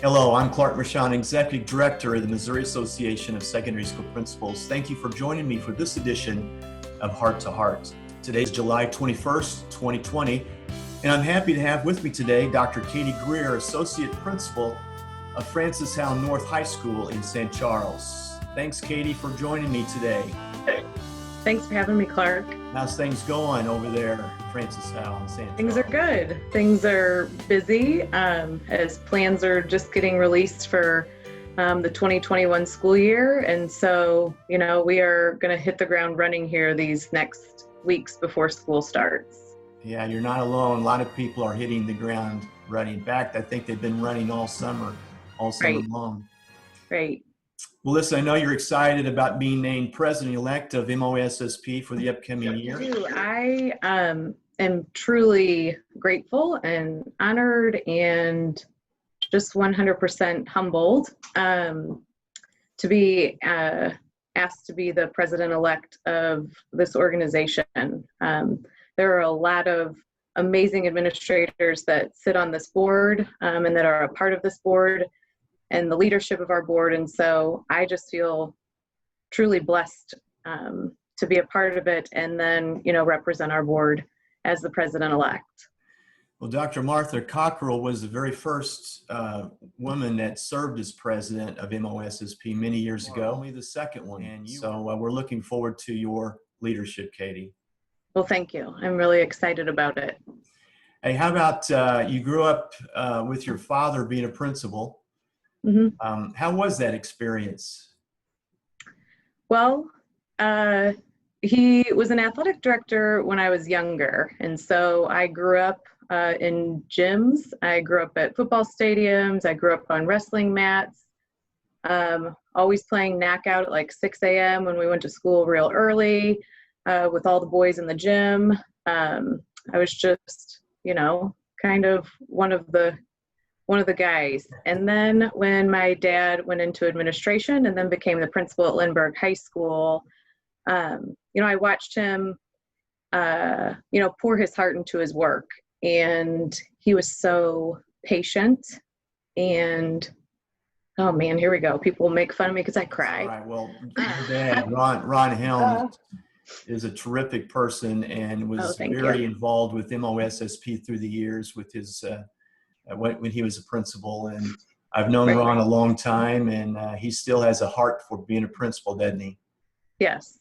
Hello, I'm Clark Mershon, Executive Director of the Missouri Association of Secondary School Principals. Thank you for joining me for this edition of Heart to Heart. Today is July 21st, 2020, and I'm happy to have with me today Dr. Katie Greer, Associate Principal of Francis Howell North High School in St. Charles. Thanks, Katie, for joining me today. Thanks for having me, Clark. How's things going over there at Francis Howell in St. Charles? Things are good. Things are busy as plans are just getting released for the 2021 school year. And so, we are going to hit the ground running here these next weeks before school starts. Yeah, you're not alone. A lot of people are hitting the ground running. In fact, I think they've been running all summer long. Right. Well, listen, I know you're excited about being named president-elect of MOSSP for the upcoming year. I am truly grateful and honored and just 100% humbled to be asked to be the president-elect of this organization. There are a lot of amazing administrators that sit on this board and that are a part of this board and the leadership of our board. And so I just feel truly blessed to be a part of it and then, represent our board as the president-elect. Well, Dr. Martha Cockrell was the very first woman that served as president of MOSSP many years ago, only the second one. And so we're looking forward to your leadership, Katie. Well, thank you. I'm really excited about it. Hey, how about you grew up with your father being a principal? Mm-hmm. How was that experience? Well, he was an athletic director when I was younger. And so I grew up in gyms. I grew up at football stadiums. I grew up on wrestling mats, always playing knockout at like 6 a.m. when we went to school real early with all the boys in the gym. I was just, kind of one of the guys. And then when my dad went into administration and then became the principal at Lindbergh High School, I watched him, pour his heart into his work. And he was so patient. And, oh man, here we go. People make fun of me because I cry. All right. Well, your dad, Ron Helm, is a terrific person and was very involved with MOSSP through the years with his when he was a principal. And I've known Ron a long time, and he still has a heart for being a principal, doesn't he? Yes.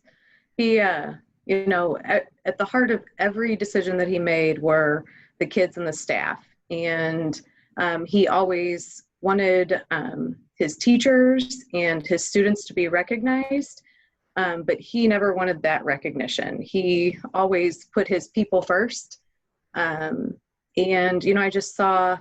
He, at the heart of every decision that he made were the kids and the staff. And he always wanted his teachers and his students to be recognized, but he never wanted that recognition. He always put his people first. And, I just saw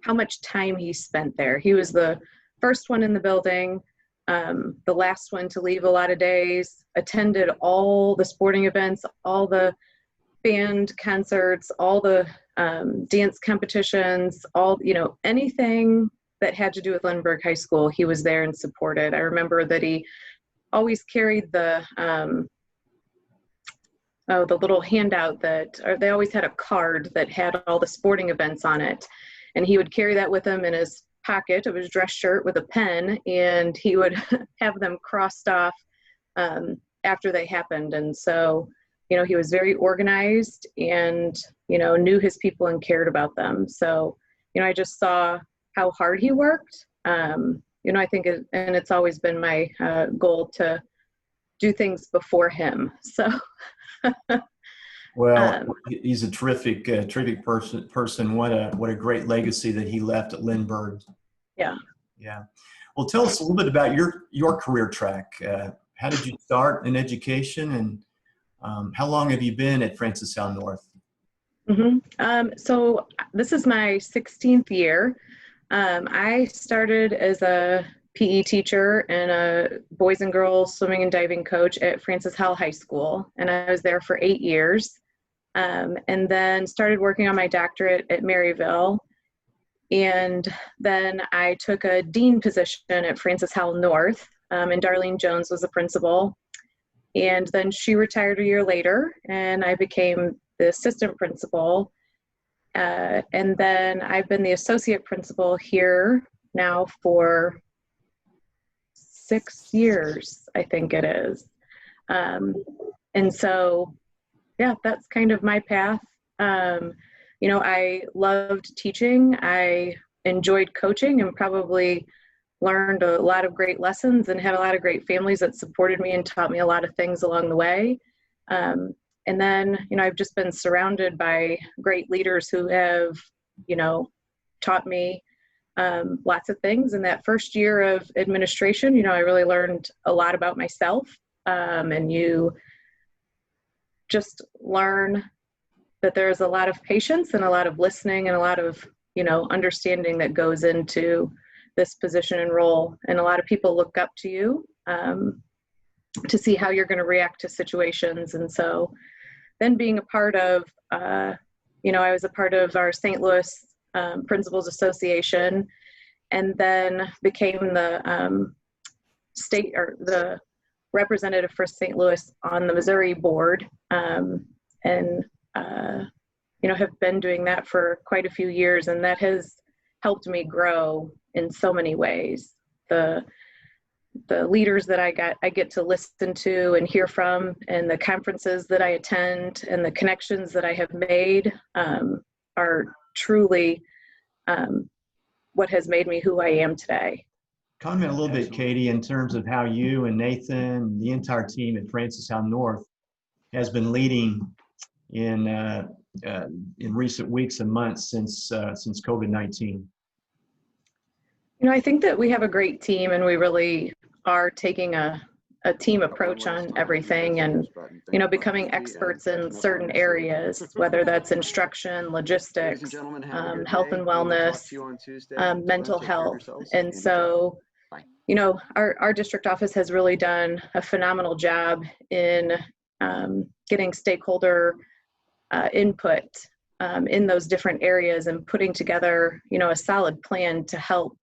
how much time he spent there. He was the first one in the building, the last one to leave a lot of days, attended all the sporting events, all the band concerts, all the dance competitions, anything that had to do with Lindbergh High School, he was there and supported. I remember that he always carried the little handout they always had a card that had all the sporting events on it. And he would carry that with him in his pocket of his dress shirt with a pen, and he would have them crossed off after they happened. And so, he was very organized and, knew his people and cared about them. So, I just saw how hard he worked. I think, and it's always been my goal to do things before him. So. Well, he's a terrific person. What a great legacy that he left at Lindbergh. Yeah. Yeah. Well, tell us a little bit about your career track. How did you start in education, and how long have you been at Francis Howell North? Mm-hmm. So this is my 16th year. I started as a PE teacher and a boys and girls swimming and diving coach at Francis Howell High School, and I was there for 8 years. And then started working on my doctorate at Maryville. And then I took a dean position at Francis Howell North, and Darlene Jones was the principal. And then she retired a year later, and I became the assistant principal. And then I've been the associate principal here now for 6 years, I think it is. And so, yeah, that's kind of my path. I loved teaching. I enjoyed coaching and probably learned a lot of great lessons and had a lot of great families that supported me and taught me a lot of things along the way. And then, I've just been surrounded by great leaders who have, taught me lots of things. In that first year of administration, I really learned a lot about myself. And you just learn that there's a lot of patience and a lot of listening and a lot of, understanding that goes into this position and role. And a lot of people look up to you to see how you're going to react to situations. And so then being a part of, I was a part of our St. Louis Principals Association, and then became the state or the representative for St. Louis on the Missouri board, and have been doing that for quite a few years, and that has helped me grow in so many ways. The leaders that I get to listen to and hear from, and the conferences that I attend, and the connections that I have made are truly what has made me who I am today. Comment a little bit, Katie, in terms of how you and Nathan and the entire team at Francis Howe North has been leading in recent weeks and months since COVID-19. I think that we have a great team, and we really are taking a team approach on everything, and becoming experts in certain areas, whether that's instruction, logistics, health and wellness, mental health. And so our district office has really done a phenomenal job in getting stakeholder input in those different areas, and putting together a solid plan to help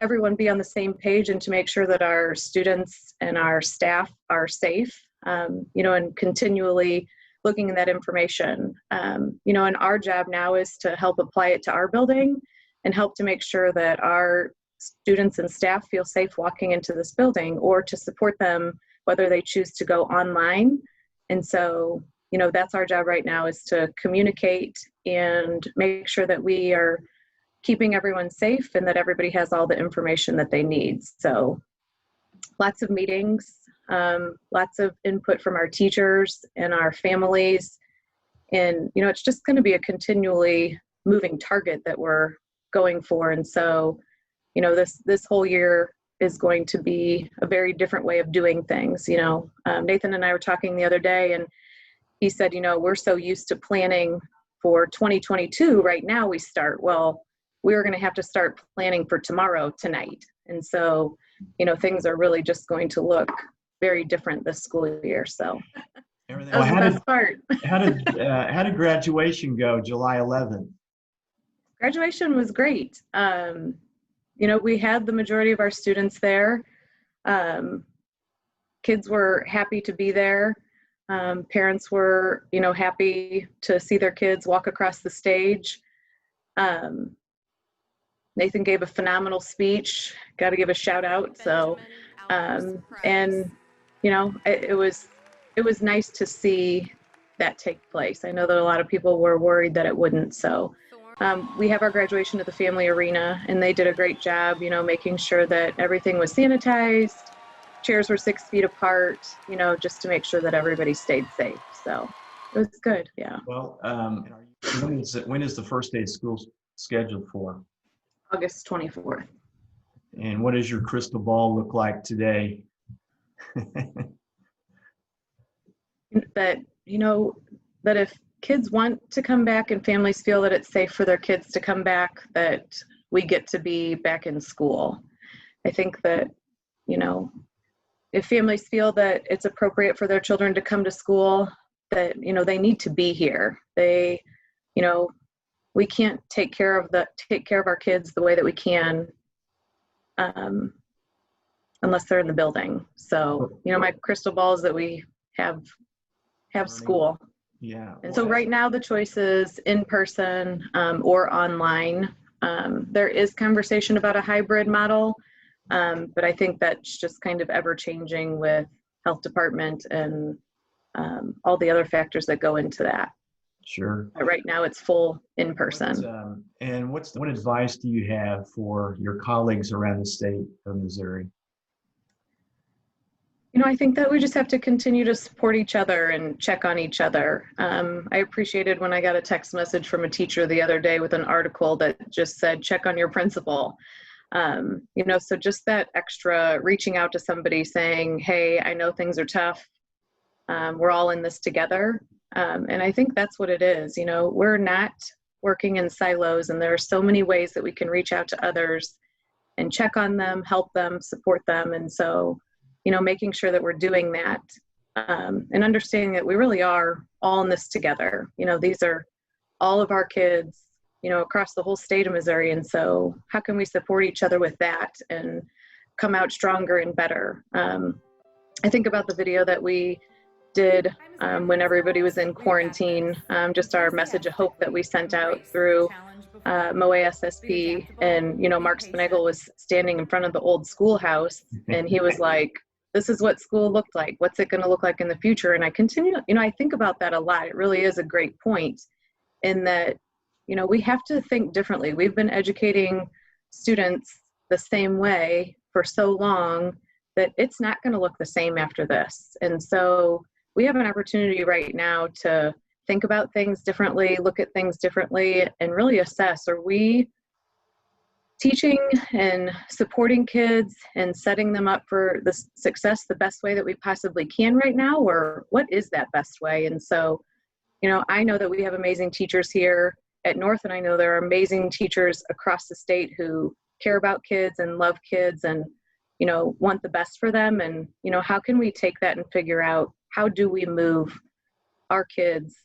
everyone be on the same page, and to make sure that our students and our staff are safe, and continually looking at that information. And our job now is to help apply it to our building, and help to make sure that our students and staff feel safe walking into this building, or to support them whether they choose to go online. And so, that's our job right now, is to communicate and make sure that we are keeping everyone safe, and that everybody has all the information that they need. So lots of meetings, lots of input from our teachers and our families. And, it's just going to be a continually moving target that we're going for. And so, this whole year is going to be a very different way of doing things. Nathan and I were talking the other day, and he said, we're so used to planning for 2022. Right now we start, well, we're going to have to start planning for tomorrow, tonight. And so, things are really just going to look very different this school year. So that was the best part. How did graduation go, July 11th? Graduation was great. We had the majority of our students there. Kids were happy to be there. Parents were, happy to see their kids walk across the stage. Nathan gave a phenomenal speech. Got to give a shout out. So, and it was nice to see that take place. I know that a lot of people were worried that it wouldn't. So, we have our graduation at the Family Arena, and they did a great job, making sure that everything was sanitized. Chairs were 6 feet apart, just to make sure that everybody stayed safe. So it was good. Yeah. Well, when is the first day of school scheduled for? August 24th. And what does your crystal ball look like today? That if kids want to come back, and families feel that it's safe for their kids to come back, that we get to be back in school. I think that, if families feel that it's appropriate for their children to come to school, that, they need to be here. They, we can't take care of our kids the way that we can unless they're in the building. So, my crystal ball is that we have school. Yeah. And so right now the choice is in person or online. There is conversation about a hybrid model, but I think that's just kind of ever changing with health department and all the other factors that go into that. Sure. But right now it's full in person. What advice do you have for your colleagues around the state of Missouri? I think that we just have to continue to support each other and check on each other. I appreciated when I got a text message from a teacher the other day with an article that just said, check on your principal. So just that extra reaching out to somebody saying, hey, I know things are tough. We're all in this together. And I think that's what it is. We're not working in silos, and there are so many ways that we can reach out to others and check on them, help them, support them. And so, making sure that we're doing that and understanding that we really are all in this together. These are all of our kids, across the whole state of Missouri. And so how can we support each other with that and come out stronger and better? I think about the video that we did when everybody was in quarantine, just our message of hope that we sent out through MOASSP. And, Mark Spinagle was standing in front of the old schoolhouse, and he was like, this is what school looked like. What's it going to look like in the future? And I continue, I think about that a lot. It really is a great point in that, we have to think differently. We've been educating students the same way for so long that it's not going to look the same after this. And so we have an opportunity right now to think about things differently, look at things differently, and really assess, are we teaching and supporting kids and setting them up for the success the best way that we possibly can right now, or what is that best way? And so, I know that we have amazing teachers here at North, and I know there are amazing teachers across the state who care about kids and love kids and, want the best for them. And, how can we take that and figure out, how do we move our kids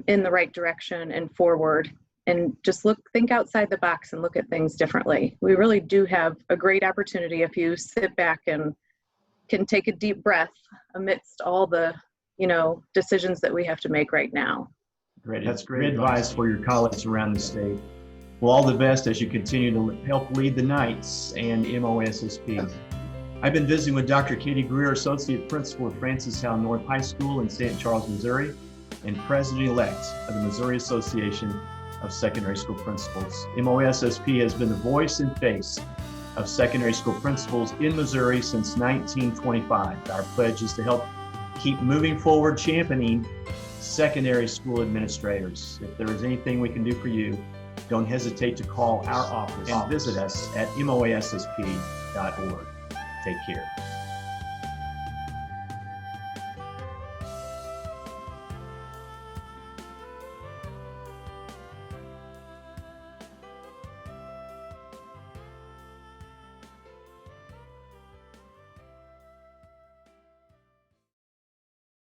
in the right direction and forward, and just think outside the box and look at things differently. We really do have a great opportunity if you sit back and can take a deep breath amidst all the, decisions that we have to make right now. Great. That's great advice for your colleagues around the state. Well, all the best as you continue to help lead the Knights and MOSSP. I've been visiting with Dr. Katie Greer, Associate Principal at Francistown North High School in St. Charles, Missouri, and President-elect of the Missouri Association of Secondary School Principals. MOSSP has been the voice and face of secondary school principals in Missouri since 1925. Our pledge is to help keep moving forward, championing secondary school administrators. If there is anything we can do for you, don't hesitate to call our office and visit us at moassp.org. Take care.